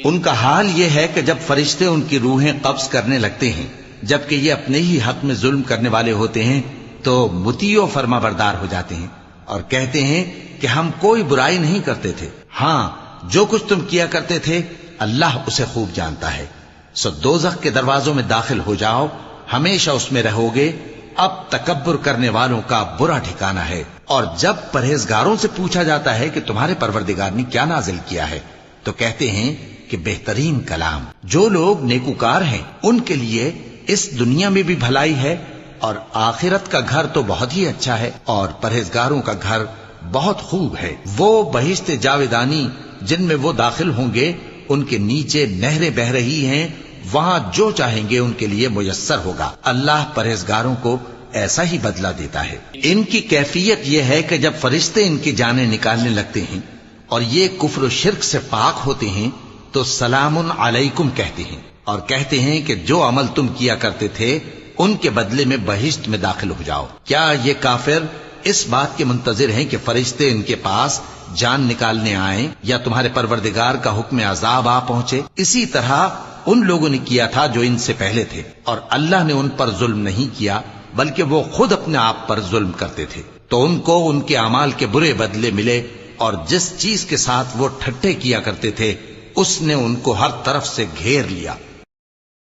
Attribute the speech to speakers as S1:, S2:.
S1: ان کا حال یہ ہے کہ جب فرشتے ان کی روحیں قبض کرنے لگتے ہیں جبکہ یہ اپنے ہی حق میں ظلم کرنے والے ہوتے ہیں تو مطیع و فرما بردار ہو جاتے ہیں اور کہتے ہیں کہ ہم کوئی برائی نہیں کرتے تھے، ہاں جو کچھ تم کیا کرتے تھے اللہ اسے خوب جانتا ہے۔ سو دوزخ کے دروازوں میں داخل ہو جاؤ، ہمیشہ اس میں رہو گے، اب تکبر کرنے والوں کا برا ٹھکانہ ہے۔ اور جب پرہیزگاروں سے پوچھا جاتا ہے کہ تمہارے پروردگار نے کیا نازل کیا ہے تو کہتے ہیں کہ بہترین کلام۔ جو لوگ نیکوکار ہیں ان کے لیے اس دنیا میں بھی بھلائی ہے اور آخرت کا گھر تو بہت ہی اچھا ہے، اور پرہیزگاروں کا گھر بہت خوب ہے۔ وہ بہشت جاویدانی جن میں وہ داخل ہوں گے، ان کے نیچے نہریں بہ رہی ہیں، وہاں جو چاہیں گے ان کے لیے میسر ہوگا۔ اللہ پرہیزگاروں کو ایسا ہی بدلہ دیتا ہے۔ ان کی کیفیت یہ ہے کہ جب فرشتے ان کی جانیں نکالنے لگتے ہیں اور یہ کفر و شرک سے پاک ہوتے ہیں تو سلام علیکم کہتے ہیں اور کہتے ہیں کہ جو عمل تم کیا کرتے تھے ان کے بدلے میں بہشت میں داخل ہو جاؤ۔ کیا یہ کافر اس بات کے منتظر ہیں کہ فرشتے ان کے پاس جان نکالنے آئیں یا تمہارے پروردگار کا حکم عذاب آ پہنچے؟ اسی طرح ان لوگوں نے کیا تھا جو ان سے پہلے تھے، اور اللہ نے ان پر ظلم نہیں کیا بلکہ وہ خود اپنے آپ پر ظلم کرتے تھے۔ تو ان کو ان کے اعمال کے برے بدلے ملے، اور جس چیز کے ساتھ وہ ٹھٹے کیا کرتے تھے اس نے ان کو ہر طرف سے گھیر لیا۔